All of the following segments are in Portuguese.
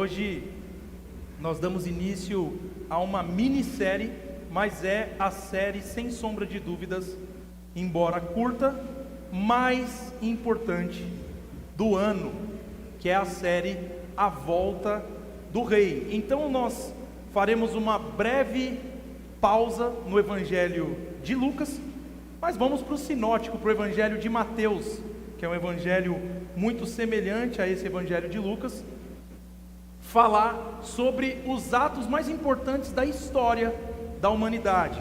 Hoje nós damos início a uma minissérie, mas é a série, sem sombra de dúvidas, embora curta, mais importante do ano, que é a série A Volta do Rei. Então nós faremos uma breve pausa no Evangelho de Lucas, mas vamos para o sinótico, para o Evangelho de Mateus, que é um evangelho muito semelhante a esse Evangelho de Lucas, falar sobre os atos mais importantes da história da humanidade.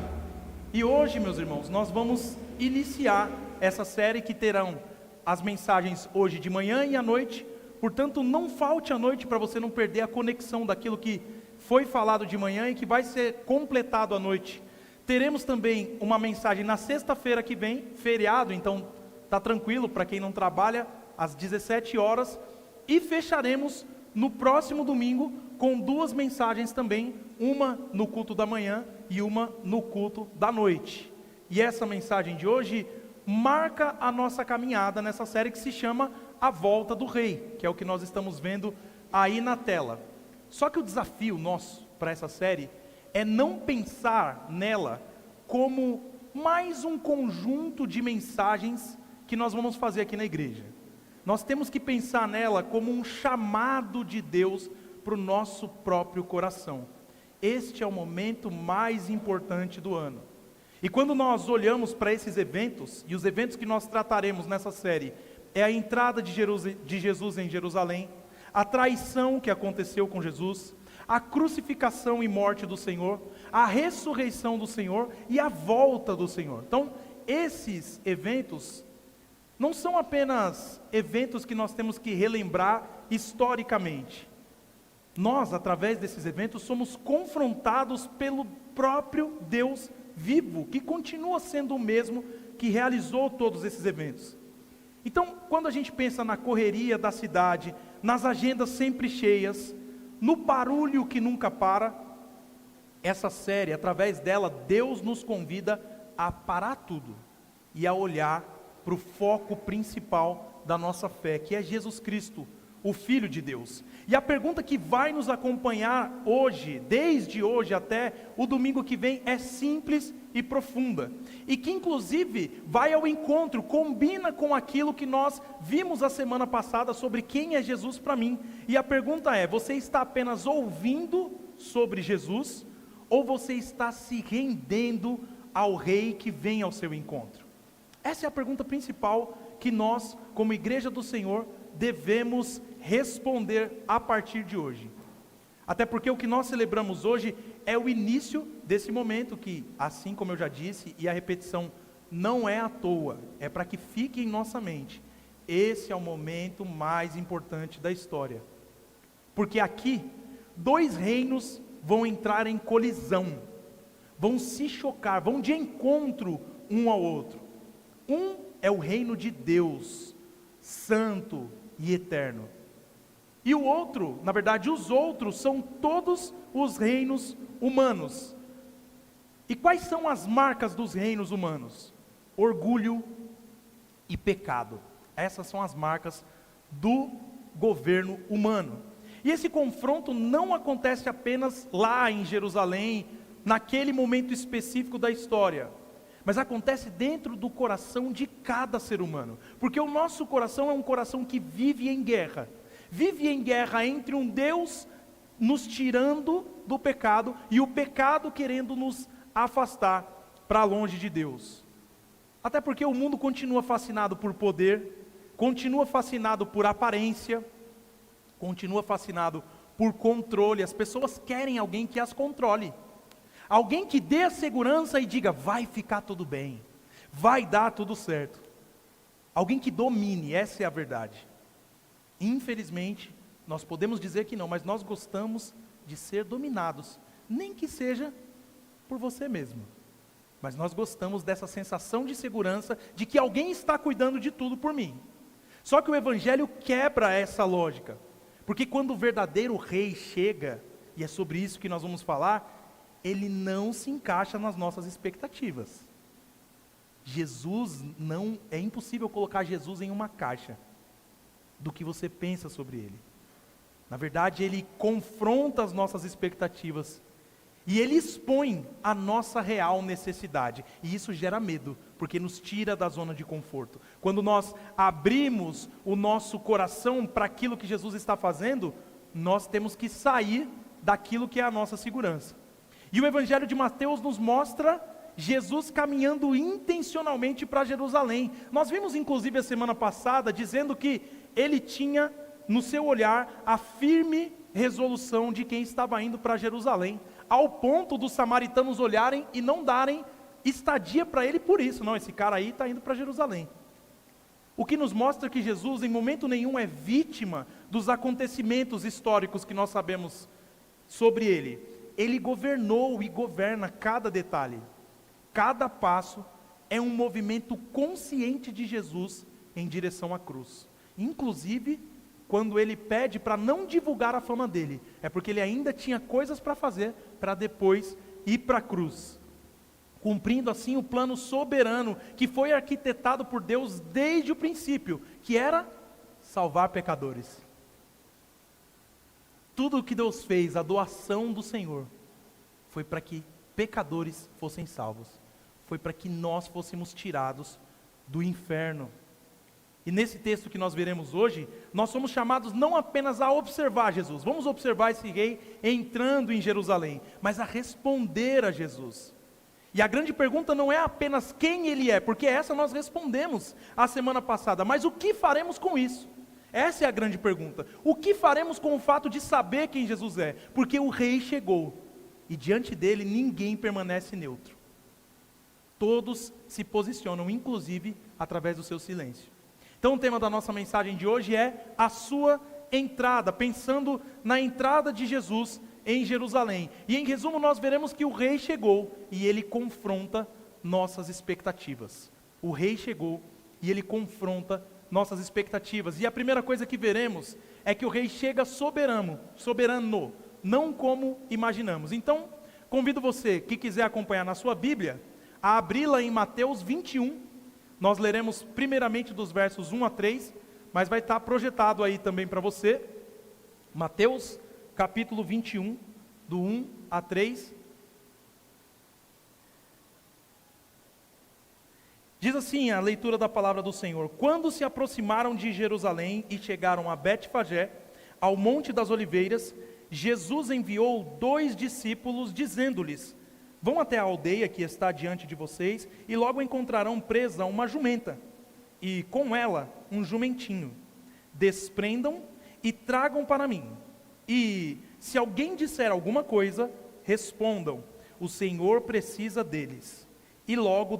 E hoje, meus irmãos, nós vamos iniciar essa série que terão as mensagens hoje de manhã e à noite. Portanto, não falte à noite para você não perder a conexão daquilo que foi falado de manhã e que vai ser completado à noite. Teremos também uma mensagem na sexta-feira que vem, feriado, então está tranquilo para quem não trabalha, às 17 horas, e fecharemos no próximo domingo com duas mensagens também, uma no culto da manhã e uma no culto da noite. E essa mensagem de hoje marca a nossa caminhada nessa série que se chama A Volta do Rei, que é o que nós estamos vendo aí na tela. Só que o desafio nosso para essa série é não pensar nela como mais um conjunto de mensagens que nós vamos fazer aqui na igreja. Nós temos que pensar nela como um chamado de Deus para o nosso próprio coração. Este é o momento mais importante do ano. E quando nós olhamos para esses eventos, e os eventos que nós trataremos nessa série, é a entrada de Jesus em Jerusalém, a traição que aconteceu com Jesus, a crucificação e morte do Senhor, a ressurreição do Senhor e a volta do Senhor. Então, esses eventos não são apenas eventos que nós temos que relembrar historicamente. Nós, através desses eventos, somos confrontados pelo próprio Deus vivo, que continua sendo o mesmo que realizou todos esses eventos. Então, quando a gente pensa na correria da cidade, nas agendas sempre cheias, no barulho que nunca para, essa série, através dela, Deus nos convida a parar tudo e a olhar para o foco principal da nossa fé, que é Jesus Cristo, o Filho de Deus. E a pergunta que vai nos acompanhar hoje, desde hoje até o domingo que vem, é simples e profunda, e que inclusive vai ao encontro, combina com aquilo que nós vimos a semana passada sobre quem é Jesus para mim. E a pergunta é: você está apenas ouvindo sobre Jesus, ou você está se rendendo ao Rei que vem ao seu encontro? Essa é a pergunta principal que nós, como Igreja do Senhor, devemos responder a partir de hoje. Até porque o que nós celebramos hoje é o início desse momento que, assim como eu já disse, e a repetição não é à toa, é para que fique em nossa mente. Esse é o momento mais importante da história. Porque aqui, dois reinos vão entrar em colisão, vão se chocar, vão de encontro um ao outro. Um é o reino de Deus, santo e eterno. E o outro, na verdade, os outros são todos os reinos humanos. E quais são as marcas dos reinos humanos? Orgulho e pecado. Essas são as marcas do governo humano. E esse confronto não acontece apenas lá em Jerusalém, naquele momento específico da história, mas acontece dentro do coração de cada ser humano, porque o nosso coração é um coração que vive em guerra entre um Deus nos tirando do pecado e o pecado querendo nos afastar para longe de Deus. Até porque o mundo continua fascinado por poder, continua fascinado por aparência, continua fascinado por controle. As pessoas querem alguém que as controle, alguém que dê a segurança e diga: vai ficar tudo bem, vai dar tudo certo. Alguém que domine, essa é a verdade. Infelizmente, nós podemos dizer que não, mas nós gostamos de ser dominados, nem que seja por você mesmo. Mas nós gostamos dessa sensação de segurança, de que alguém está cuidando de tudo por mim. Só que o Evangelho quebra essa lógica, porque quando o verdadeiro rei chega, e é sobre isso que nós vamos falar, ele não se encaixa nas nossas expectativas. É impossível colocar Jesus em uma caixa do que você pensa sobre ele. Na verdade, ele confronta as nossas expectativas e ele expõe a nossa real necessidade. E isso gera medo, porque nos tira da zona de conforto. Quando nós abrimos o nosso coração para aquilo que Jesus está fazendo, nós temos que sair daquilo que é a nossa segurança. E o Evangelho de Mateus nos mostra Jesus caminhando intencionalmente para Jerusalém. Nós vimos inclusive a semana passada dizendo que ele tinha no seu olhar a firme resolução de quem estava indo para Jerusalém, ao ponto dos samaritanos olharem e não darem estadia para ele por isso. Não, esse cara aí está indo para Jerusalém. O que nos mostra que Jesus em momento nenhum é vítima dos acontecimentos históricos que nós sabemos sobre ele. Ele governou e governa cada detalhe. Cada passo é um movimento consciente de Jesus em direção à cruz. Inclusive, quando ele pede para não divulgar a fama dele, é porque ele ainda tinha coisas para fazer, para depois ir para a cruz. Cumprindo assim o plano soberano, que foi arquitetado por Deus desde o princípio, que era salvar pecadores. Tudo o que Deus fez, a doação do Senhor, foi para que pecadores fossem salvos. Foi para que nós fôssemos tirados do inferno. E nesse texto que nós veremos hoje, nós somos chamados não apenas a observar Jesus, vamos observar esse rei entrando em Jerusalém, mas a responder a Jesus. E a grande pergunta não é apenas quem ele é, porque essa nós respondemos a semana passada, mas o que faremos com isso? Essa é a grande pergunta. O que faremos com o fato de saber quem Jesus é? Porque o rei chegou, e diante dele ninguém permanece neutro. Todos se posicionam, inclusive através do seu silêncio. Então o tema da nossa mensagem de hoje é a sua entrada, pensando na entrada de Jesus em Jerusalém. E em resumo nós veremos que o rei chegou e ele confronta nossas expectativas. O rei chegou e ele confronta nossas expectativas. E a primeira coisa que veremos é que o rei chega soberano, não como imaginamos. Então, convido você que quiser acompanhar na sua Bíblia, a abri-la em Mateus 21, nós leremos primeiramente dos versos 1 a 3, mas vai estar projetado aí também para você, Mateus capítulo 21, do 1 a 3. Diz assim a leitura da palavra do Senhor: Quando se aproximaram de Jerusalém e chegaram a Betfagé, ao Monte das Oliveiras, Jesus enviou 2 discípulos, dizendo-lhes: Vão até a aldeia que está diante de vocês, e logo encontrarão presa uma jumenta, e com ela um jumentinho. Desprendam e tragam para mim. E se alguém disser alguma coisa, respondam: o Senhor precisa deles. E logo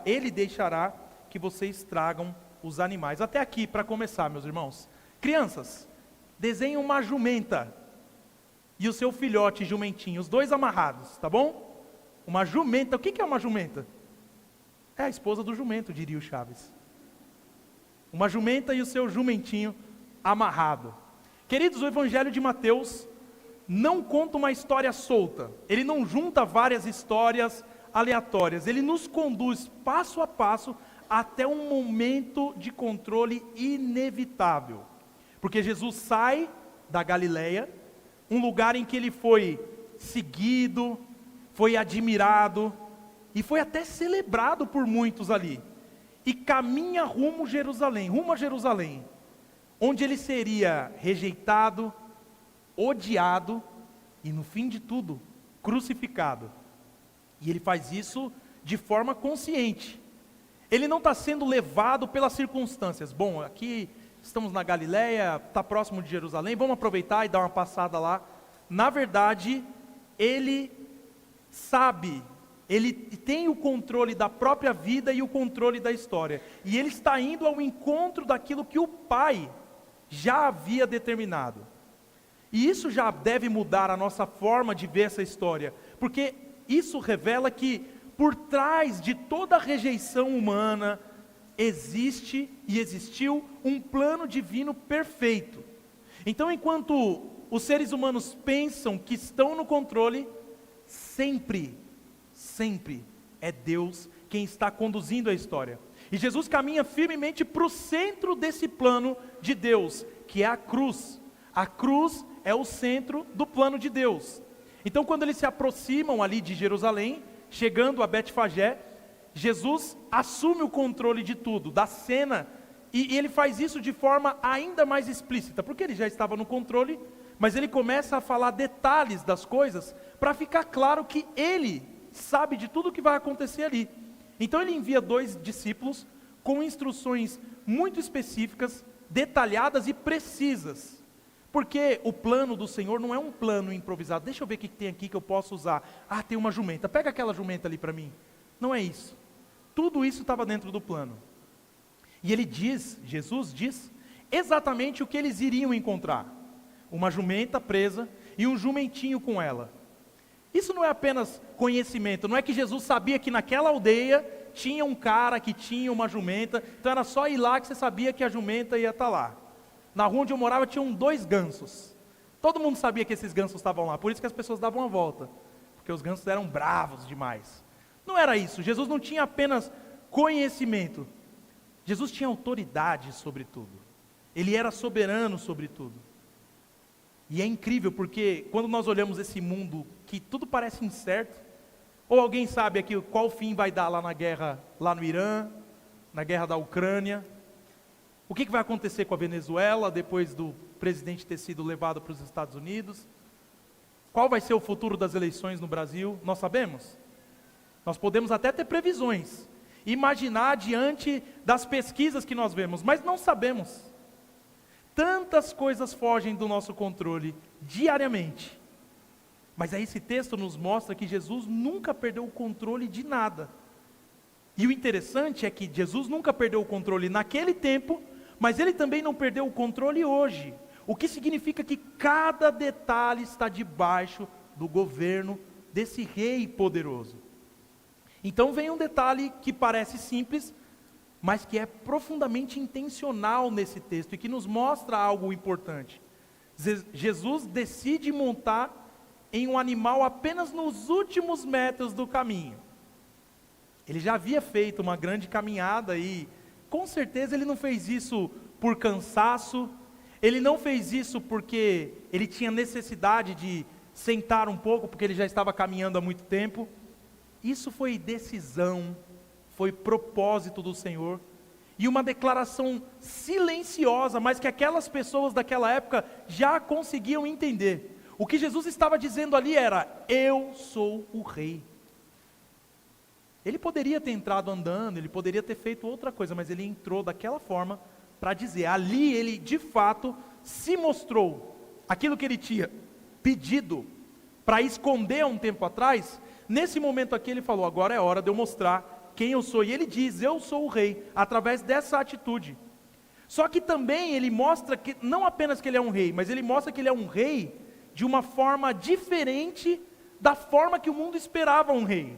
ele deixará que vocês tragam os animais. Até aqui, para começar, meus irmãos. Crianças, desenhem uma jumenta e o seu filhote jumentinho, os 2 amarrados, tá bom? Uma jumenta, o que é uma jumenta? É a esposa do jumento, diria o Chaves. Uma jumenta e o seu jumentinho amarrado. Queridos, o Evangelho de Mateus não conta uma história solta. Ele não junta várias histórias aleatórias. Ele nos conduz passo a passo até um momento de controle inevitável. Porque Jesus sai da Galileia, um lugar em que ele foi seguido, foi admirado e foi até celebrado por muitos ali, e caminha rumo a Jerusalém, onde ele seria rejeitado, odiado e no fim de tudo, crucificado. E ele faz isso de forma consciente. Ele não está sendo levado pelas circunstâncias. Bom, aqui estamos na Galileia, está próximo de Jerusalém, vamos aproveitar e dar uma passada lá. Na verdade, ele sabe, ele tem o controle da própria vida e o controle da história, e ele está indo ao encontro daquilo que o Pai já havia determinado. E isso já deve mudar a nossa forma de ver essa história, porque isso revela que por trás de toda a rejeição humana existe e existiu um plano divino perfeito. Então, enquanto os seres humanos pensam que estão no controle, sempre é Deus quem está conduzindo a história. E Jesus caminha firmemente para o centro desse plano de Deus, que é a cruz. A cruz é o centro do plano de Deus. Então, quando eles se aproximam ali de Jerusalém, chegando a Betfagé, Jesus assume o controle de tudo, da cena, e ele faz isso de forma ainda mais explícita, porque ele já estava no controle, mas ele começa a falar detalhes das coisas, para ficar claro que ele sabe de tudo o que vai acontecer ali. Então ele envia 2 discípulos, com instruções muito específicas, detalhadas e precisas, porque o plano do Senhor não é um plano improvisado. Deixa eu ver o que tem aqui que eu posso usar. Ah, tem uma jumenta, pega aquela jumenta ali para mim. Não é isso. Tudo isso estava dentro do plano. E ele diz, Jesus diz, exatamente o que eles iriam encontrar. Uma jumenta presa e um jumentinho com ela. Isso não é apenas conhecimento, não é que Jesus sabia que naquela aldeia tinha um cara que tinha uma jumenta, então era só ir lá que você sabia que a jumenta ia estar lá. Na rua onde eu morava tinham 2 gansos. Todo mundo sabia que esses gansos estavam lá, por isso que as pessoas davam a volta, porque os gansos eram bravos demais. Não era isso, Jesus não tinha apenas conhecimento, Jesus tinha autoridade sobre tudo, ele era soberano sobre tudo. E é incrível porque quando nós olhamos esse mundo que tudo parece incerto, ou alguém sabe aqui qual fim vai dar lá na guerra, lá no Irã, na guerra da Ucrânia, o que vai acontecer com a Venezuela depois do presidente ter sido levado para os Estados Unidos, qual vai ser o futuro das eleições no Brasil, nós sabemos? Nós podemos até ter previsões, imaginar diante das pesquisas que nós vemos, mas não sabemos. Tantas coisas fogem do nosso controle diariamente. Mas aí esse texto nos mostra que Jesus nunca perdeu o controle de nada. E o interessante é que Jesus nunca perdeu o controle naquele tempo, mas ele também não perdeu o controle hoje. O que significa que cada detalhe está debaixo do governo desse rei poderoso. Então vem um detalhe que parece simples, mas que é profundamente intencional nesse texto e que nos mostra algo importante. Jesus decide montar em um animal apenas nos últimos metros do caminho. Ele já havia feito uma grande caminhada e com certeza ele não fez isso por cansaço, ele não fez isso porque ele tinha necessidade de sentar um pouco, porque ele já estava caminhando há muito tempo. Isso foi decisão, foi propósito do Senhor, e uma declaração silenciosa, mas que aquelas pessoas daquela época já conseguiam entender. O que Jesus estava dizendo ali era: eu sou o rei. Ele poderia ter entrado andando, ele poderia ter feito outra coisa, mas ele entrou daquela forma para dizer, ali ele de fato se mostrou, aquilo que ele tinha pedido para esconder há um tempo atrás, nesse momento aqui ele falou, agora é hora de eu mostrar quem eu sou, e ele diz, eu sou o rei, através dessa atitude. Só que também ele mostra que, não apenas que ele é um rei, mas ele mostra que ele é um rei de uma forma diferente da forma que o mundo esperava um rei.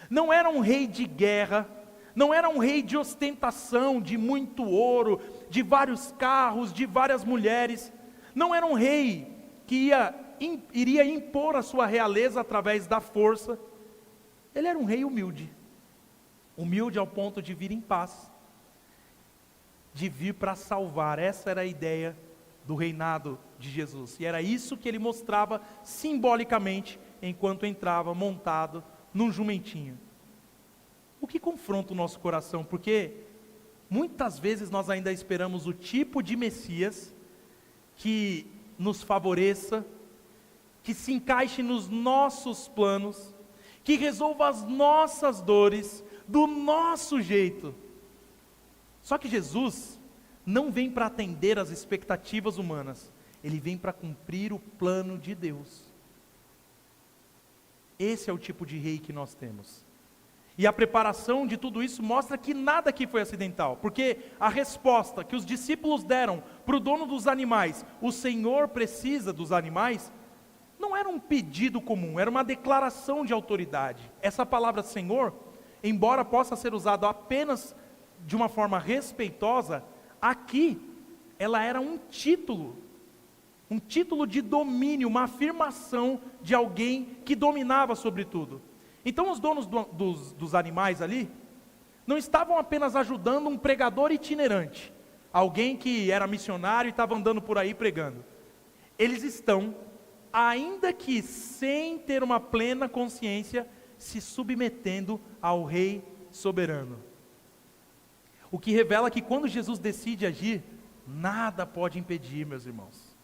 Não era um rei de guerra, não era um rei de ostentação, de muito ouro, de vários carros, de várias mulheres. Não era um rei que iria impor a sua realeza através da força. Ele era um rei humilde. Humilde ao ponto de vir em paz, de vir para salvar. Essa era a ideia do reinado de Jesus, e era isso que ele mostrava simbolicamente, enquanto entrava montado num jumentinho. O que confronta o nosso coração, porque muitas vezes nós ainda esperamos o tipo de Messias que nos favoreça, que se encaixe nos nossos planos, que resolva as nossas dores, do nosso jeito. Só que Jesus não vem para atender às expectativas humanas, ele vem para cumprir o plano de Deus. Esse é o tipo de rei que nós temos. E a preparação de tudo isso mostra que nada aqui foi acidental, porque a resposta que os discípulos deram para o dono dos animais, o Senhor precisa dos animais, não era um pedido comum, era uma declaração de autoridade. Essa palavra Senhor, embora possa ser usada apenas de uma forma respeitosa, aqui ela era um título de domínio, uma afirmação de alguém que dominava sobre tudo. Então os donos dos animais ali, não estavam apenas ajudando um pregador itinerante, alguém que era missionário e estava andando por aí pregando. eles estão, ainda que sem ter uma plena consciência, se submetendo ao Rei soberano. O que revela que quando Jesus decide agir, nada pode impedir, meus irmãos.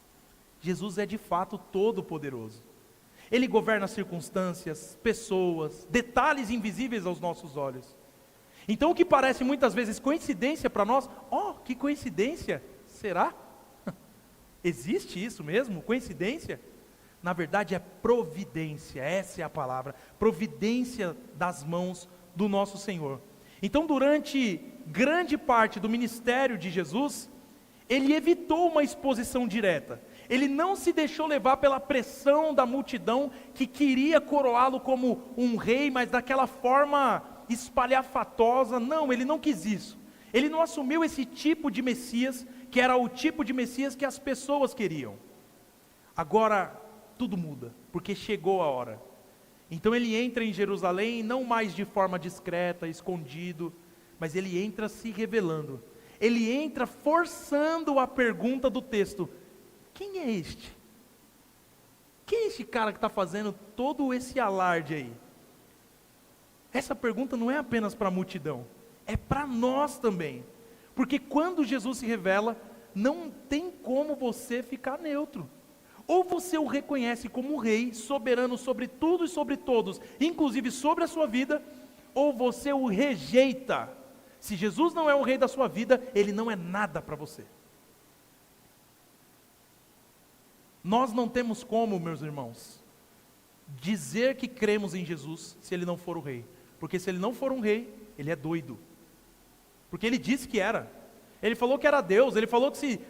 Jesus é de fato todo-poderoso. Ele governa circunstâncias, pessoas, detalhes invisíveis aos nossos olhos. Então o que parece muitas vezes coincidência para nós, que coincidência, será? Existe isso mesmo, coincidência? Na verdade é providência, essa é a palavra, providência das mãos do nosso Senhor. Então durante grande parte do ministério de Jesus, ele evitou uma exposição direta. Ele não se deixou levar pela pressão da multidão que queria coroá-lo como um rei, mas daquela forma espalhafatosa. Não, ele não quis isso. Ele não assumiu esse tipo de Messias, que era o tipo de Messias que as pessoas queriam. Agora, tudo muda, porque chegou a hora. Então ele entra em Jerusalém, não mais de forma discreta, escondido, mas ele entra se revelando. Ele entra forçando a pergunta do texto: quem é este? Quem é este cara que está fazendo todo esse alarde aí? Essa pergunta não é apenas para a multidão, é para nós também. Porque quando Jesus se revela, não tem como você ficar neutro. Ou você o reconhece como rei, soberano sobre tudo e sobre todos, inclusive sobre a sua vida, ou você o rejeita. Se Jesus não é o rei da sua vida, ele não é nada para você. Nós não temos como, meus irmãos, dizer que cremos em Jesus se ele não for o rei. Porque se ele não for um rei, ele é doido. Porque ele disse que era. Ele falou que era Deus, ele falou que se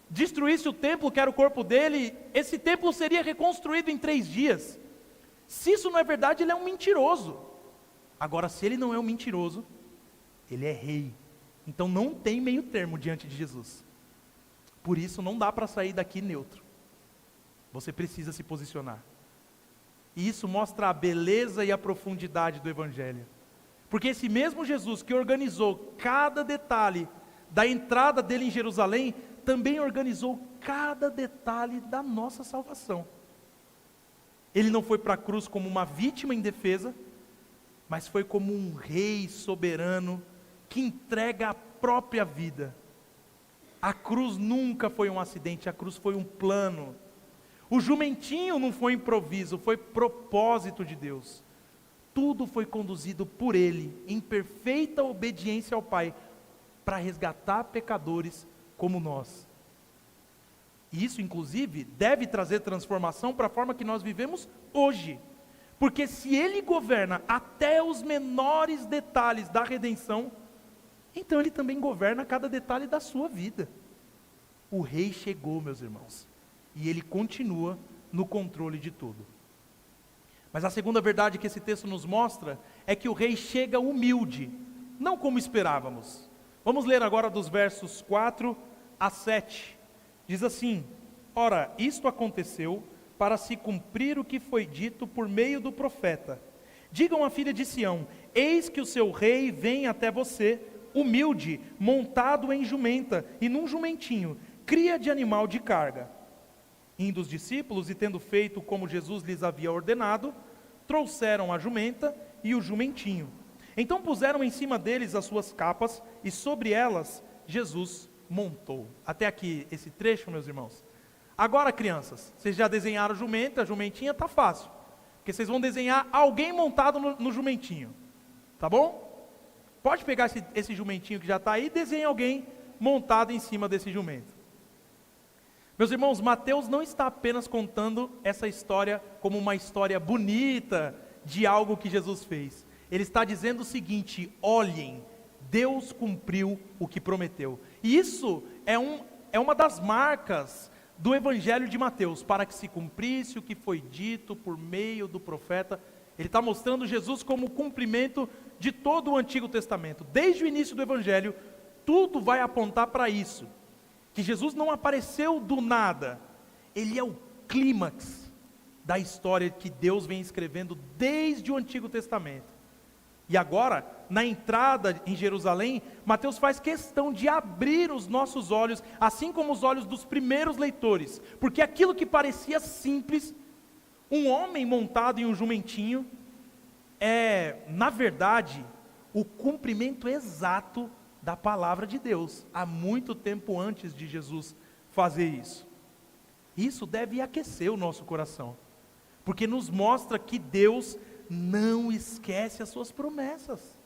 destruísse o templo, que era o corpo dele, esse templo seria reconstruído em 3 dias. Se isso não é verdade, ele é um mentiroso. Agora, se ele não é um mentiroso, ele é rei. Então não tem meio termo diante de Jesus. Por isso não dá para sair daqui neutro. Você precisa se posicionar. E isso mostra a beleza e a profundidade do Evangelho. Porque esse mesmo Jesus que organizou cada detalhe da entrada dele em Jerusalém, também organizou cada detalhe da nossa salvação. Ele não foi para a cruz como uma vítima indefesa, mas foi como um rei soberano que entrega a própria vida. A cruz nunca foi um acidente, a cruz foi um plano. O jumentinho não foi improviso, foi propósito de Deus. Tudo foi conduzido por Ele, em perfeita obediência ao Pai, para resgatar pecadores como nós. E isso, inclusive, deve trazer transformação para a forma que nós vivemos hoje. Porque se Ele governa até os menores detalhes da redenção, então Ele também governa cada detalhe da sua vida. O Rei chegou, meus irmãos, e Ele continua no controle de tudo. Mas a segunda verdade que esse texto nos mostra é que o Rei chega humilde, não como esperávamos. Vamos ler agora dos versos 4 a 7. Diz assim: ora, isto aconteceu para se cumprir o que foi dito por meio do profeta. Digam à filha de Sião: eis que o seu rei vem até você, humilde, montado em jumenta, e num jumentinho, cria de animal de carga. Indo os discípulos, e tendo feito como Jesus lhes havia ordenado, trouxeram a jumenta e o jumentinho. Então puseram em cima deles as suas capas, e sobre elas Jesus montou. Até aqui esse trecho, meus irmãos. Agora, crianças, vocês já desenharam jumenta, a jumentinha está fácil, porque vocês vão desenhar alguém montado no jumentinho, tá bom? Pode pegar esse jumentinho que já está aí e desenhar alguém montado em cima desse jumento. Meus irmãos, Mateus não está apenas contando essa história como uma história bonita de algo que Jesus fez. Ele está dizendo o seguinte: olhem, Deus cumpriu o que prometeu. E isso é uma das marcas do Evangelho de Mateus, para que se cumprisse o que foi dito por meio do profeta. Ele está mostrando Jesus como o cumprimento de todo o Antigo Testamento. Desde o início do Evangelho, tudo vai apontar para isso. Que Jesus não apareceu do nada. Ele é o clímax da história que Deus vem escrevendo desde o Antigo Testamento. E agora, na entrada em Jerusalém, Mateus faz questão de abrir os nossos olhos, assim como os olhos dos primeiros leitores, porque aquilo que parecia simples, um homem montado em um jumentinho, é, na verdade, o cumprimento exato da palavra de Deus, há muito tempo antes de Jesus fazer isso. Isso deve aquecer o nosso coração, porque nos mostra que Deus não esquece as suas promessas.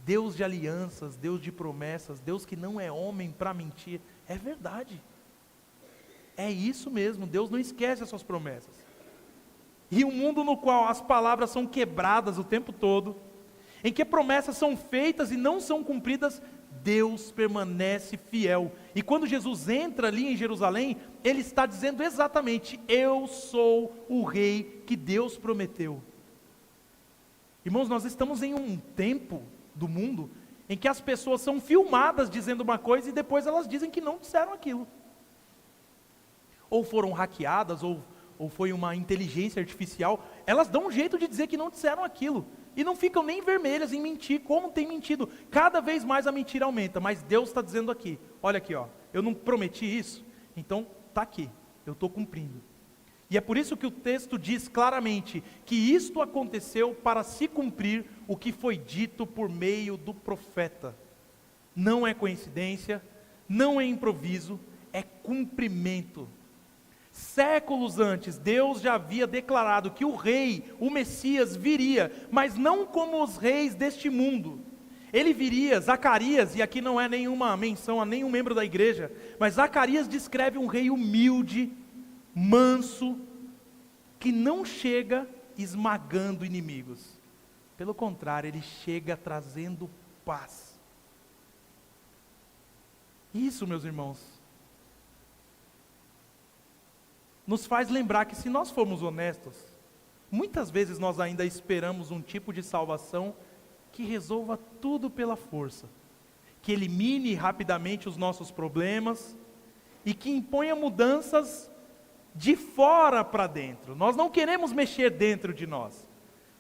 Deus de alianças, Deus de promessas, Deus que não é homem para mentir, é verdade. É isso mesmo, Deus não esquece as suas promessas. E um mundo no qual as palavras são quebradas o tempo todo, em que promessas são feitas e não são cumpridas, Deus permanece fiel. E quando Jesus entra ali em Jerusalém, Ele está dizendo exatamente: eu sou o rei que Deus prometeu. Irmãos, nós estamos em um tempo do mundo em que as pessoas são filmadas dizendo uma coisa e depois elas dizem que não disseram aquilo. Ou foram hackeadas, ou foi uma inteligência artificial, elas dão um jeito de dizer que não disseram aquilo. E não ficam nem vermelhas em mentir, como tem mentido. Cada vez mais a mentira aumenta, mas Deus está dizendo aqui, olha aqui, ó, eu não prometi isso, então está aqui, eu estou cumprindo. E é por isso que o texto diz claramente, que isto aconteceu para se cumprir o que foi dito por meio do profeta. Não é coincidência, não é improviso, é cumprimento. Séculos antes, Deus já havia declarado que o rei, o Messias, viria, mas não como os reis deste mundo. Ele viria, Zacarias, e aqui não é nenhuma menção a nenhum membro da igreja, mas Zacarias descreve um rei humilde, manso, que não chega esmagando inimigos. Pelo contrário, ele chega trazendo paz. Isso, meus irmãos, nos faz lembrar que, se nós formos honestos, muitas vezes nós ainda esperamos um tipo de salvação que resolva tudo pela força, que elimine rapidamente os nossos problemas e que imponha mudanças de fora para dentro. Nós não queremos mexer dentro de nós,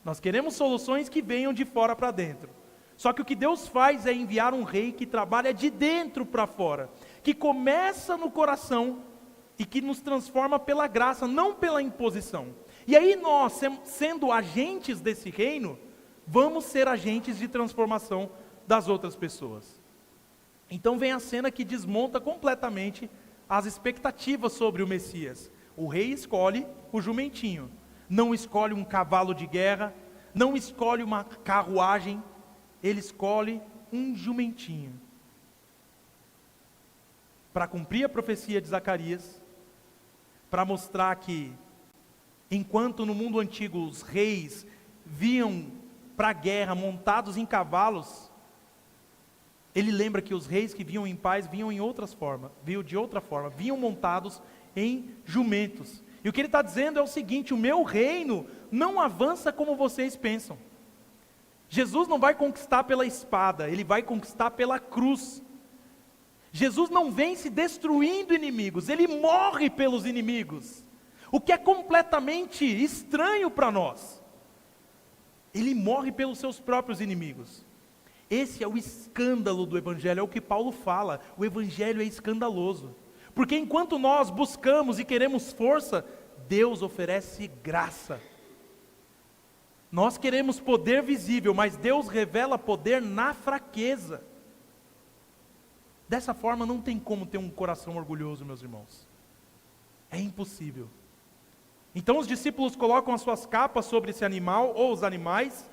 nós queremos soluções que venham de fora para dentro. Só que o que Deus faz é enviar um rei que trabalha de dentro para fora, que começa no coração e que nos transforma pela graça, não pela imposição. E aí nós, sendo agentes desse reino, vamos ser agentes de transformação das outras pessoas. Então vem a cena que desmonta completamente as expectativas sobre o Messias. O rei escolhe o jumentinho, não escolhe um cavalo de guerra, não escolhe uma carruagem, ele escolhe um jumentinho. Para cumprir a profecia de Zacarias, para mostrar que, enquanto no mundo antigo os reis vinham para a guerra montados em cavalos, ele lembra que os reis que vinham em paz vinham de outra forma, vinham montados em jumentos. E o que ele está dizendo é o seguinte: o meu reino não avança como vocês pensam. Jesus não vai conquistar pela espada, ele vai conquistar pela cruz. Jesus não vence destruindo inimigos, ele morre pelos inimigos, o que é completamente estranho para nós. Ele morre pelos seus próprios inimigos. Esse é o escândalo do Evangelho, é o que Paulo fala, o Evangelho é escandaloso, porque enquanto nós buscamos e queremos força, Deus oferece graça. Nós queremos poder visível, mas Deus revela poder na fraqueza. Dessa forma não tem como ter um coração orgulhoso, meus irmãos. É impossível. Então os discípulos colocam as suas capas sobre esse animal, ou os animais,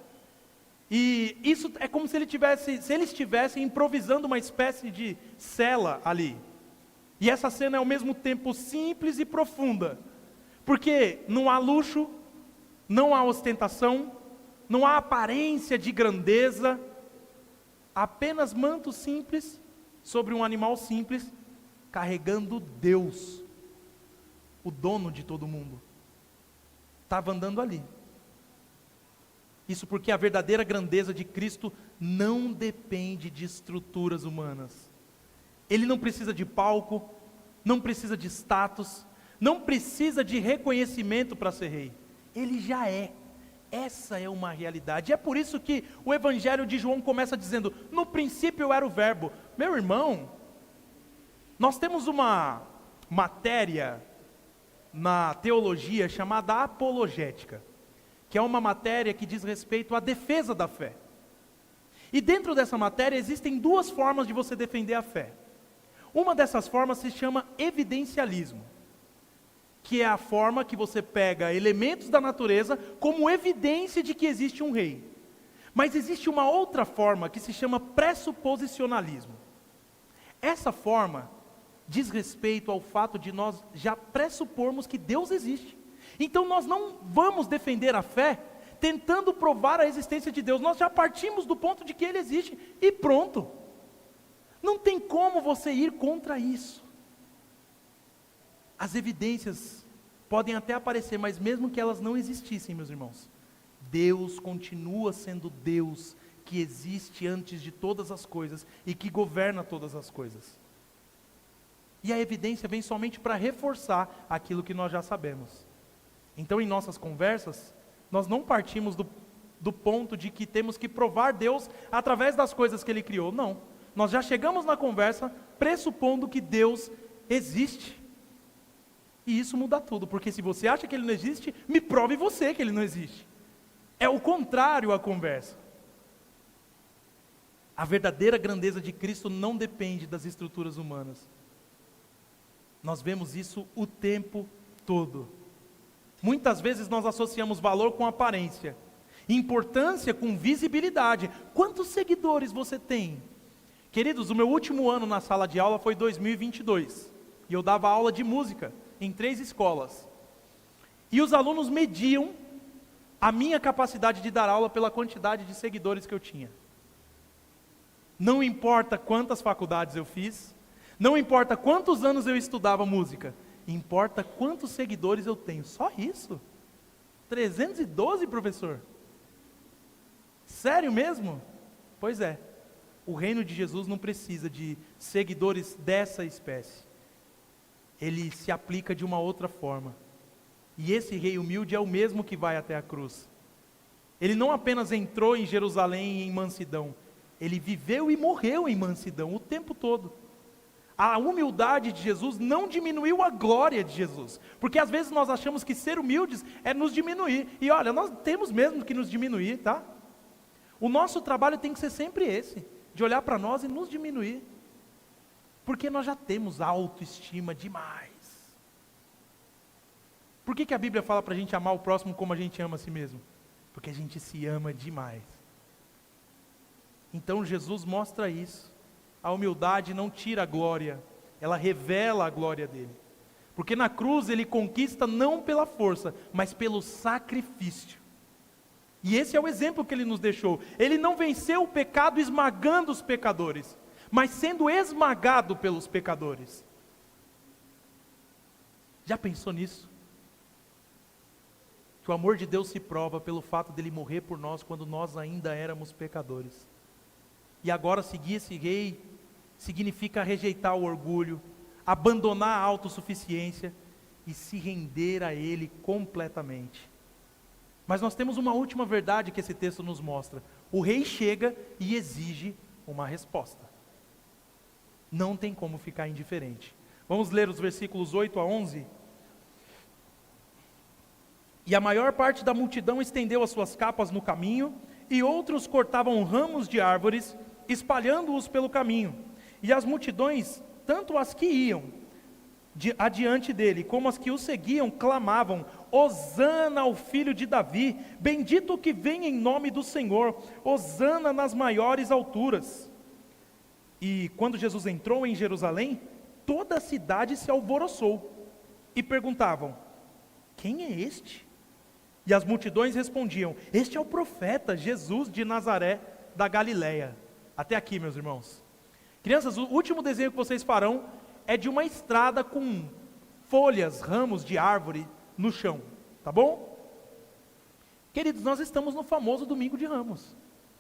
e isso é como se eles estivessem improvisando uma espécie de cela ali. E essa cena é ao mesmo tempo simples e profunda, porque não há luxo, não há ostentação, não há aparência de grandeza, apenas manto simples sobre um animal simples, carregando Deus, o dono de todo mundo, estava andando ali. Isso porque a verdadeira grandeza de Cristo não depende de estruturas humanas. Ele não precisa de palco, não precisa de status, não precisa de reconhecimento para ser rei. Ele já é. Essa é uma realidade. É por isso que o Evangelho de João começa dizendo: no princípio era o verbo. Meu irmão, nós temos uma matéria na teologia chamada apologética, que é uma matéria que diz respeito à defesa da fé. E dentro dessa matéria existem duas formas de você defender a fé. Uma dessas formas se chama evidencialismo, que é a forma que você pega elementos da natureza como evidência de que existe um rei. Mas existe uma outra forma que se chama pressuposicionalismo. Essa forma diz respeito ao fato de nós já pressupormos que Deus existe. Então nós não vamos defender a fé tentando provar a existência de Deus. Nós já partimos do ponto de que Ele existe e pronto. Não tem como você ir contra isso. As evidências podem até aparecer, mas mesmo que elas não existissem, meus irmãos, Deus continua sendo Deus que existe antes de todas as coisas e que governa todas as coisas. E a evidência vem somente para reforçar aquilo que nós já sabemos. Então, em nossas conversas, nós não partimos do ponto de que temos que provar Deus através das coisas que Ele criou. Não. Nós já chegamos na conversa pressupondo que Deus existe. E isso muda tudo, porque se você acha que Ele não existe, me prove você que Ele não existe. É o contrário à conversa. A verdadeira grandeza de Cristo não depende das estruturas humanas. Nós vemos isso o tempo todo. Muitas vezes nós associamos valor com aparência, importância com visibilidade. Quantos seguidores você tem? Queridos, o meu último ano na sala de aula foi 2022, e eu dava aula de música em 3 escolas. E os alunos mediam a minha capacidade de dar aula pela quantidade de seguidores que eu tinha. Não importa quantas faculdades eu fiz, não importa quantos anos eu estudava música, importa quantos seguidores eu tenho. Só isso? 312, professor? Sério mesmo? Pois é. O reino de Jesus não precisa de seguidores dessa espécie. Ele se aplica de uma outra forma. E esse rei humilde é o mesmo que vai até a cruz. Ele não apenas entrou em Jerusalém em mansidão, ele viveu e morreu em mansidão o tempo todo. A humildade de Jesus não diminuiu a glória de Jesus, porque às vezes nós achamos que ser humildes é nos diminuir, e olha, nós temos mesmo que nos diminuir, tá? O nosso trabalho tem que ser sempre esse, de olhar para nós e nos diminuir, porque nós já temos autoestima demais. Por que a Bíblia fala para a gente amar o próximo como a gente ama a si mesmo? Porque a gente se ama demais. Então Jesus mostra isso. A humildade não tira a glória, ela revela a glória dele. Porque na cruz ele conquista não pela força, mas pelo sacrifício. E esse é o exemplo que ele nos deixou. Ele não venceu o pecado esmagando os pecadores, mas sendo esmagado pelos pecadores. Já pensou nisso? Que o amor de Deus se prova pelo fato dele morrer por nós quando nós ainda éramos pecadores. E agora seguir esse rei significa rejeitar o orgulho, abandonar a autossuficiência e se render a Ele completamente. Mas nós temos uma última verdade que esse texto nos mostra. O rei chega e exige uma resposta. Não tem como ficar indiferente. Vamos ler os versículos 8 a 11? E a maior parte da multidão estendeu as suas capas no caminho, e outros cortavam ramos de árvores, espalhando-os pelo caminho. E as multidões, tanto as que iam adiante dele, como as que o seguiam, clamavam: Hosana ao filho de Davi, bendito o que vem em nome do Senhor, Hosana nas maiores alturas. E quando Jesus entrou em Jerusalém, toda a cidade se alvoroçou, e perguntavam: quem é este? E as multidões respondiam: este é o profeta Jesus de Nazaré da Galileia. Até aqui, meus irmãos. Crianças, o último desenho que vocês farão é de uma estrada com folhas, ramos de árvore no chão, tá bom? Queridos, nós estamos no famoso Domingo de Ramos,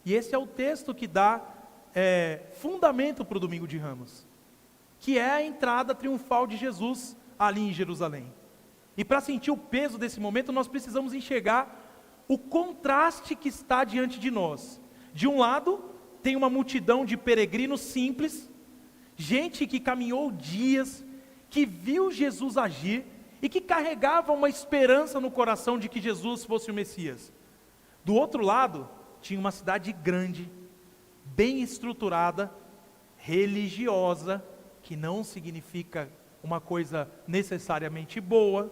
e esse é o texto que dá fundamento para o Domingo de Ramos, que é a entrada triunfal de Jesus ali em Jerusalém. E para sentir o peso desse momento, nós precisamos enxergar o contraste que está diante de nós. De um lado, tem uma multidão de peregrinos simples, gente que caminhou dias, que viu Jesus agir e que carregava uma esperança no coração de que Jesus fosse o Messias. Do outro lado, tinha uma cidade grande, bem estruturada, religiosa, que não significa uma coisa necessariamente boa,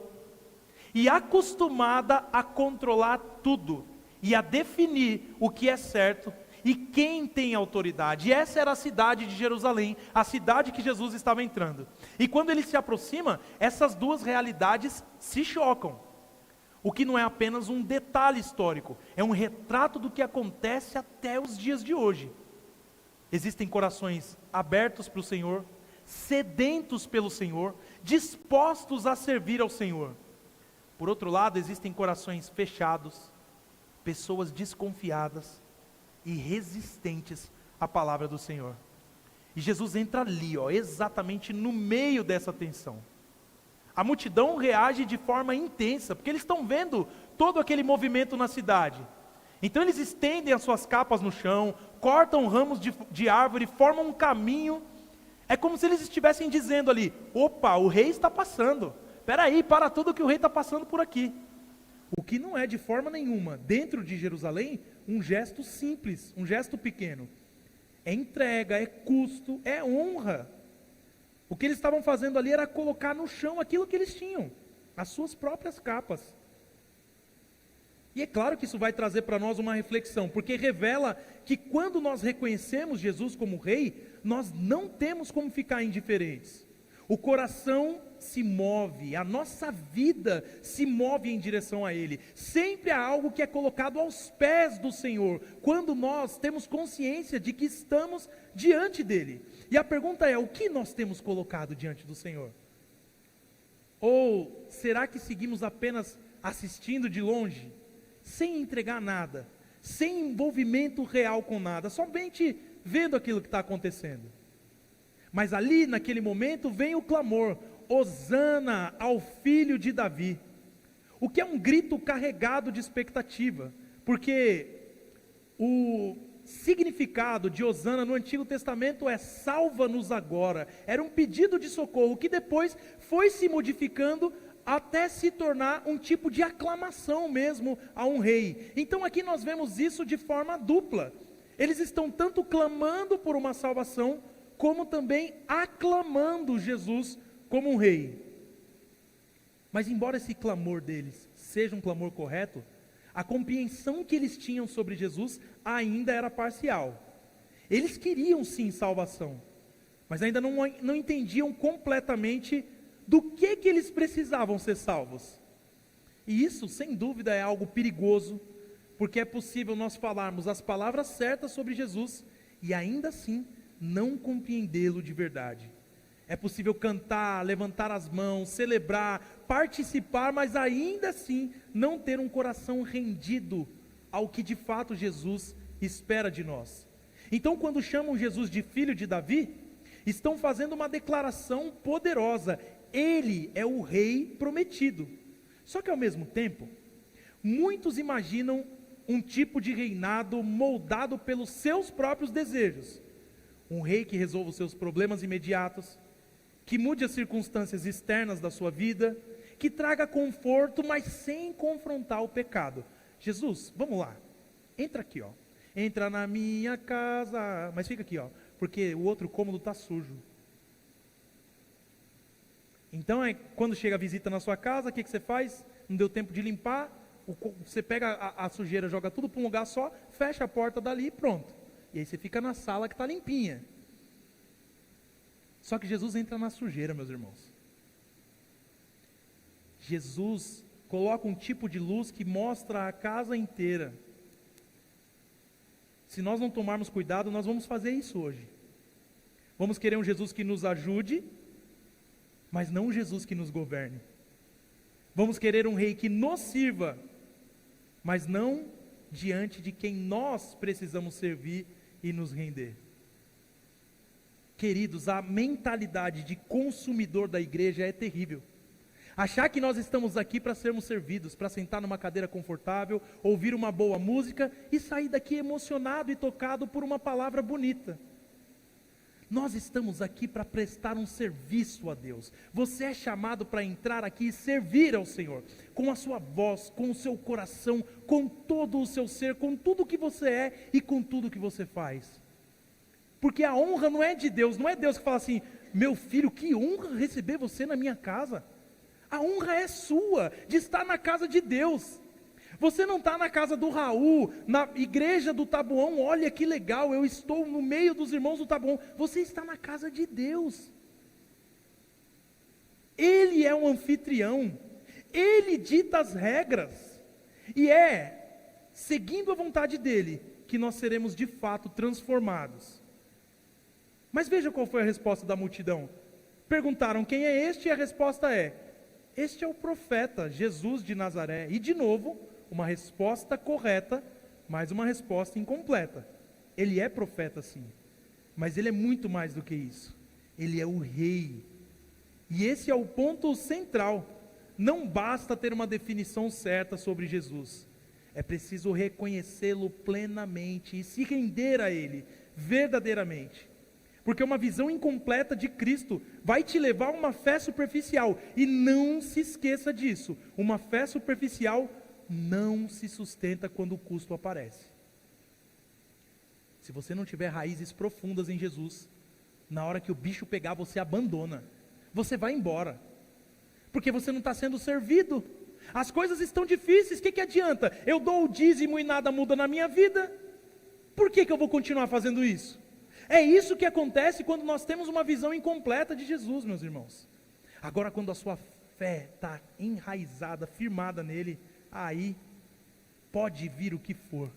e acostumada a controlar tudo, e a definir o que é certo, e quem tem autoridade. E essa era a cidade de Jerusalém, a cidade que Jesus estava entrando. E quando ele se aproxima, essas duas realidades se chocam. O que não é apenas um detalhe histórico, é um retrato do que acontece até os dias de hoje. Existem corações abertos para o Senhor, sedentos pelo Senhor, dispostos a servir ao Senhor. Por outro lado, existem corações fechados, pessoas desconfiadas e resistentes à palavra do Senhor. E Jesus entra ali, exatamente no meio dessa tensão. A multidão reage de forma intensa, porque eles estão vendo todo aquele movimento na cidade. Então eles estendem as suas capas no chão, cortam ramos de árvore, formam um caminho. É como se eles estivessem dizendo ali: opa, o rei está passando. Espera aí, para tudo que o rei está passando por aqui. O que não é de forma nenhuma, dentro de Jerusalém, um gesto simples, um gesto pequeno. É entrega, é custo, é honra. O que eles estavam fazendo ali era colocar no chão aquilo que eles tinham, as suas próprias capas. E é claro que isso vai trazer para nós uma reflexão, porque revela que quando nós reconhecemos Jesus como Rei, nós não temos como ficar indiferentes. O coração se move, a nossa vida se move em direção a Ele. Sempre há algo que é colocado aos pés do Senhor, quando nós temos consciência de que estamos diante dEle. E a pergunta é: o que nós temos colocado diante do Senhor? Ou será que seguimos apenas assistindo de longe, sem entregar nada, sem envolvimento real com nada, somente vendo aquilo que está acontecendo? Mas ali, naquele momento, vem o clamor: Hosana ao filho de Davi. O que é um grito carregado de expectativa, porque o significado de Hosana no Antigo Testamento é salva-nos agora. Era um pedido de socorro que depois foi se modificando até se tornar um tipo de aclamação mesmo a um rei. Então aqui nós vemos isso de forma dupla. Eles estão tanto clamando por uma salvação, como também aclamando Jesus como um rei. Mas embora esse clamor deles seja um clamor correto, a compreensão que eles tinham sobre Jesus ainda era parcial. Eles queriam sim salvação, mas ainda não entendiam completamente do que eles precisavam ser salvos. E isso, sem dúvida, é algo perigoso, porque é possível nós falarmos as palavras certas sobre Jesus e ainda assim não compreendê-lo de verdade. É possível cantar, levantar as mãos, celebrar, participar, mas ainda assim não ter um coração rendido ao que de fato Jesus espera de nós. Então, quando chamam Jesus de filho de Davi, estão fazendo uma declaração poderosa: Ele é o rei prometido. Só que ao mesmo tempo, muitos imaginam um tipo de reinado moldado pelos seus próprios desejos. Um rei que resolva os seus problemas imediatos, que mude as circunstâncias externas da sua vida, que traga conforto, mas sem confrontar o pecado. Jesus, vamos lá, entra aqui, entra na minha casa, mas fica aqui, porque o outro cômodo está sujo. Então, quando chega a visita na sua casa, o que você faz? Não deu tempo de limpar, você pega a sujeira, joga tudo para um lugar só, fecha a porta dali e pronto. E aí você fica na sala que está limpinha. Só que Jesus entra na sujeira, meus irmãos. Jesus coloca um tipo de luz que mostra a casa inteira. Se nós não tomarmos cuidado, nós vamos fazer isso hoje. Vamos querer um Jesus que nos ajude, mas não um Jesus que nos governe. Vamos querer um rei que nos sirva, mas não diante de quem nós precisamos servir e nos render. Queridos, a mentalidade de consumidor da igreja é terrível. Achar que nós estamos aqui para sermos servidos, para sentar numa cadeira confortável, ouvir uma boa música e sair daqui emocionado e tocado por uma palavra bonita. Nós estamos aqui para prestar um serviço a Deus. Você é chamado para entrar aqui e servir ao Senhor, com a sua voz, com o seu coração, com todo o seu ser, com tudo que você é e com tudo que você faz. Porque a honra não é de Deus, não é Deus que fala assim: meu filho, que honra receber você na minha casa. A honra é sua, de estar na casa de Deus. Você não está na casa do Raul, na igreja do Taboão. Olha que legal, eu estou no meio dos irmãos do Taboão. Você está na casa de Deus. Ele é um anfitrião, Ele dita as regras, e é seguindo a vontade dEle que nós seremos de fato transformados. Mas veja qual foi a resposta da multidão. Perguntaram: quem é este? E a resposta é: este é o profeta Jesus de Nazaré. E de novo, uma resposta correta, mas uma resposta incompleta. Ele é profeta sim, mas ele é muito mais do que isso. Ele é o rei. E esse é o ponto central. Não basta ter uma definição certa sobre Jesus. É preciso reconhecê-lo plenamente e se render a ele verdadeiramente. Porque uma visão incompleta de Cristo vai te levar a uma fé superficial. E não se esqueça disso. Uma fé superficial não se sustenta quando o custo aparece. Se você não tiver raízes profundas em Jesus, na hora que o bicho pegar, você abandona. Você vai embora. Porque você não está sendo servido. As coisas estão difíceis, o que adianta? Eu dou o dízimo e nada muda na minha vida. Por que eu vou continuar fazendo isso? É isso que acontece quando nós temos uma visão incompleta de Jesus, meus irmãos. Agora, quando a sua fé está enraizada, firmada nele, aí pode vir o que for.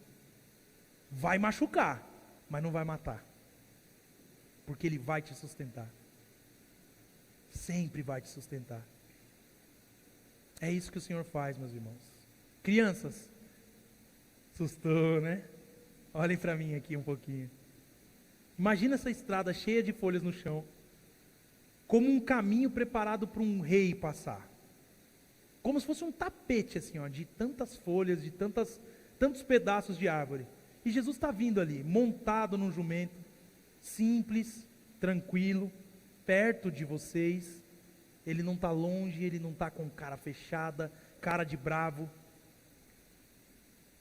Vai machucar, mas não vai matar. Porque ele vai te sustentar. Sempre vai te sustentar. É isso que o Senhor faz, meus irmãos. Crianças, assustou, né? Olhem para mim aqui um pouquinho. Imagina essa estrada cheia de folhas no chão, como um caminho preparado para um rei passar. Como se fosse um tapete assim, ó, de tantas folhas, de tantos pedaços de árvore. E Jesus está vindo ali, montado num jumento, simples, tranquilo, perto de vocês. Ele não está longe, ele não está com cara fechada, cara de bravo.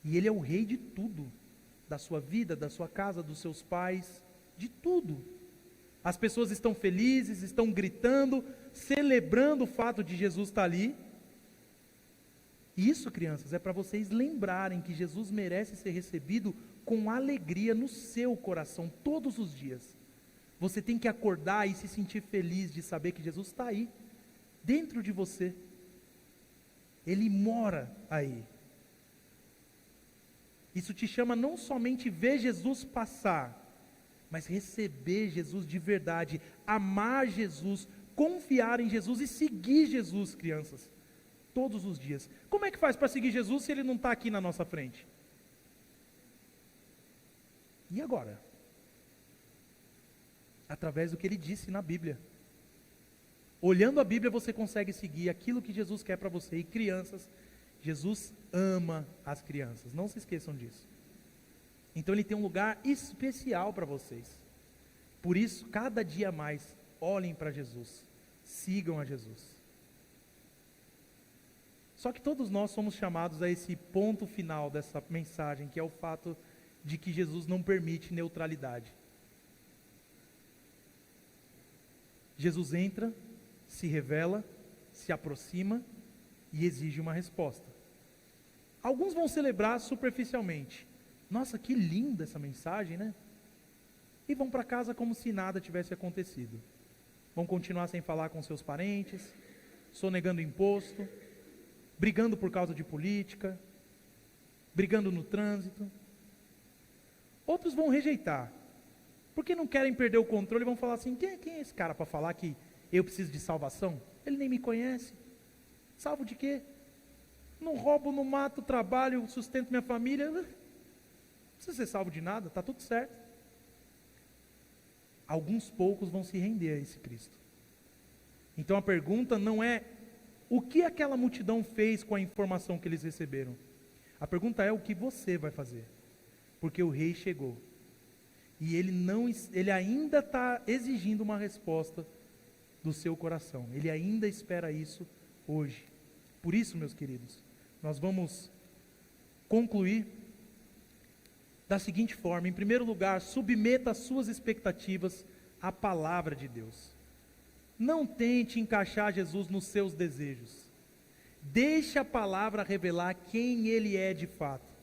E ele é o rei de tudo, da sua vida, da sua casa, dos seus pais, de tudo. As pessoas estão felizes, estão gritando, celebrando o fato de Jesus estar ali. Isso, crianças, é para vocês lembrarem que Jesus merece ser recebido com alegria no seu coração, todos os dias. Você tem que acordar e se sentir feliz de saber que Jesus está aí, dentro de você. Ele mora aí. Isso te chama não somente ver Jesus passar, mas receber Jesus de verdade, amar Jesus, confiar em Jesus e seguir Jesus, crianças, todos os dias. Como é que faz para seguir Jesus se ele não está aqui na nossa frente? E agora? Através do que ele disse na Bíblia. Olhando a Bíblia você consegue seguir aquilo que Jesus quer para você. E crianças, Jesus ama as crianças, não se esqueçam disso. Então ele tem um lugar especial para vocês. Por isso, cada dia mais, olhem para Jesus, sigam a Jesus. Só que todos nós somos chamados a esse ponto final dessa mensagem, que é o fato de que Jesus não permite neutralidade. Jesus entra, se revela, se aproxima e exige uma resposta. Alguns vão celebrar superficialmente. Nossa, que linda essa mensagem, né? E vão para casa como se nada tivesse acontecido. Vão continuar sem falar com seus parentes, sonegando imposto, brigando por causa de política, brigando no trânsito. Outros vão rejeitar, porque não querem perder o controle e vão falar assim: quem é esse cara para falar que eu preciso de salvação? Ele nem me conhece. Salvo de quê? Não roubo, não mato, trabalho, sustento minha família. Não precisa ser salvo de nada, está tudo certo. Alguns poucos vão se render a esse Cristo. Então a pergunta não é O que aquela multidão fez com a informação que eles receberam? A pergunta é: o que você vai fazer? Porque o rei chegou. E ele ainda está exigindo uma resposta do seu coração. Ele ainda espera isso hoje. Por isso, meus queridos, nós vamos concluir da seguinte forma: em primeiro lugar, submeta as suas expectativas à palavra de Deus. Não tente encaixar Jesus nos seus desejos. Deixe a palavra revelar quem Ele é de fato.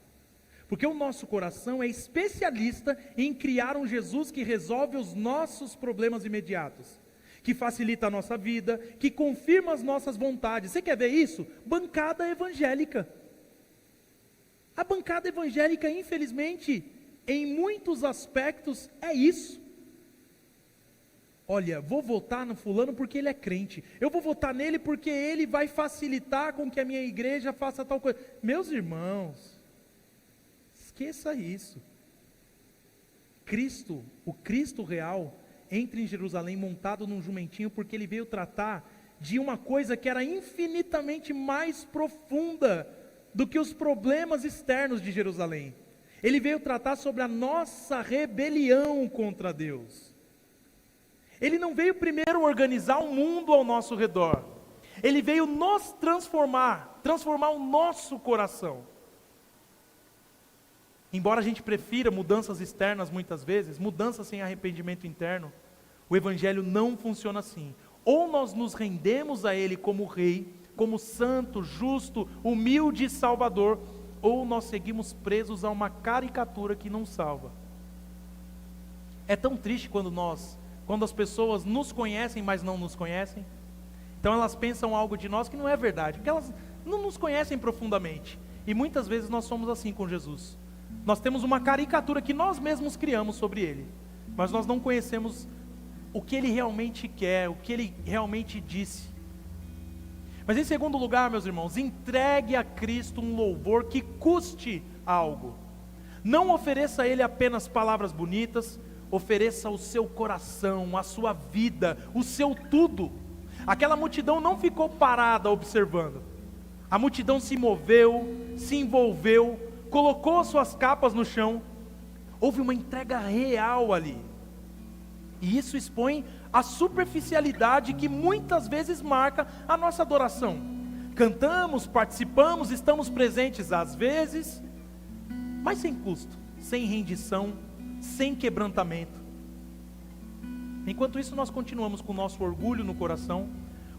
Porque o nosso coração é especialista em criar um Jesus que resolve os nossos problemas imediatos, que facilita a nossa vida, que confirma as nossas vontades. Você quer ver isso? Bancada evangélica. A bancada evangélica, infelizmente, em muitos aspectos, é isso. Olha, vou votar no fulano porque ele é crente. Eu vou votar nele porque ele vai facilitar com que a minha igreja faça tal coisa. Meus irmãos, esqueça isso. Cristo, o Cristo real, entra em Jerusalém montado num jumentinho porque ele veio tratar de uma coisa que era infinitamente mais profunda do que os problemas externos de Jerusalém. Ele veio tratar sobre a nossa rebelião contra Deus. Ele não veio primeiro organizar o mundo ao nosso redor. Ele veio nos transformar o nosso coração. Embora a gente prefira mudanças externas muitas vezes, mudanças sem arrependimento interno, o Evangelho não funciona assim. Ou nós nos rendemos a Ele como Rei, como santo, justo, humilde e salvador, ou nós seguimos presos a uma caricatura que não salva. É tão triste quando as pessoas nos conhecem, mas não nos conhecem. Então elas pensam algo de nós que não é verdade, porque elas não nos conhecem profundamente. E muitas vezes nós somos assim com Jesus. Nós temos uma caricatura que nós mesmos criamos sobre Ele, mas nós não conhecemos o que Ele realmente quer, o que Ele realmente disse. Mas em segundo lugar, meus irmãos, entregue a Cristo um louvor que custe algo. Não ofereça a Ele apenas palavras bonitas, ofereça o seu coração, a sua vida, o seu tudo. Aquela multidão não ficou parada observando. A multidão se moveu, se envolveu, colocou suas capas no chão. Houve uma entrega real ali. E isso expõe a superficialidade que muitas vezes marca a nossa adoração. Cantamos, participamos, estamos presentes às vezes, mas sem custo, sem rendição, sem quebrantamento. Enquanto isso, nós continuamos com o nosso orgulho no coração,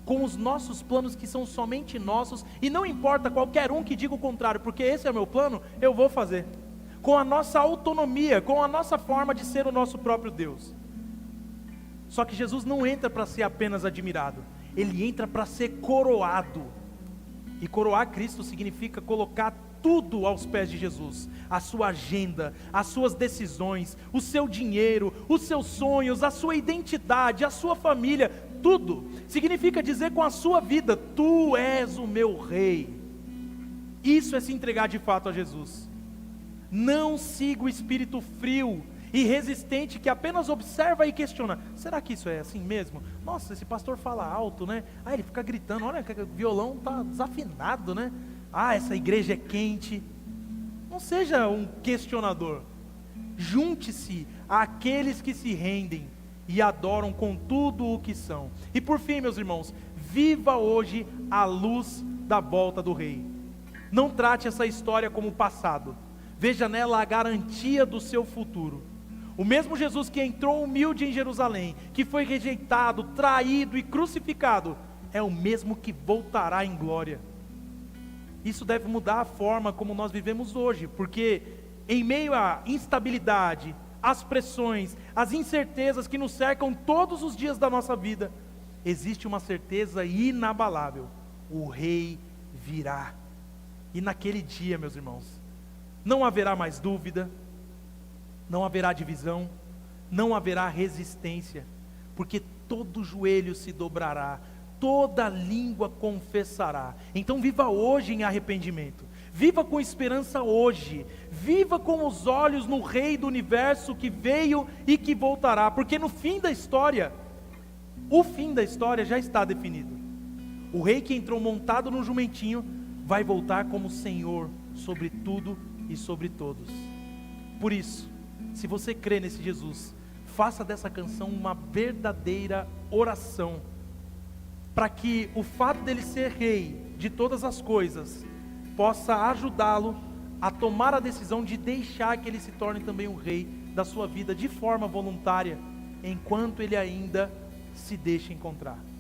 com os nossos planos que são somente nossos, e não importa qualquer um que diga o contrário, porque esse é o meu plano, eu vou fazer, com a nossa autonomia, com a nossa forma de ser o nosso próprio Deus. Só que Jesus não entra para ser apenas admirado, Ele entra para ser coroado. E coroar Cristo significa colocar tudo aos pés de Jesus. A sua agenda, as suas decisões, o seu dinheiro, os seus sonhos, a sua identidade, a sua família, tudo. Significa dizer com a sua vida: Tu és o meu Rei. Isso é se entregar de fato a Jesus. Não siga o espírito frio e resistente que apenas observa e questiona: será que isso é assim mesmo? Nossa, esse pastor fala alto, né? Ah, ele fica gritando, olha, o violão está desafinado, né? Ah, essa igreja é quente. Não seja um questionador. Junte-se àqueles que se rendem e adoram com tudo o que são. E por fim, meus irmãos, viva hoje à luz da volta do Rei. Não trate essa história como passado. Veja nela a garantia do seu futuro. O mesmo Jesus que entrou humilde em Jerusalém, que foi rejeitado, traído e crucificado, é o mesmo que voltará em glória. Isso deve mudar a forma como nós vivemos hoje, porque em meio à instabilidade, às pressões, às incertezas que nos cercam todos os dias da nossa vida, existe uma certeza inabalável: o Rei virá. E naquele dia, meus irmãos, não haverá mais dúvida, não haverá divisão, não haverá resistência, porque todo joelho se dobrará, toda língua confessará. Então viva hoje em arrependimento, viva com esperança hoje, viva com os olhos no Rei do Universo que veio e que voltará, porque no fim da história, o fim da história já está definido. O rei que entrou montado no jumentinho vai voltar como Senhor sobre tudo e sobre todos. Por isso, se você crê nesse Jesus, faça dessa canção uma verdadeira oração, para que o fato dele ser rei de todas as coisas possa ajudá-lo a tomar a decisão de deixar que ele se torne também o rei da sua vida de forma voluntária, enquanto ele ainda se deixa encontrar.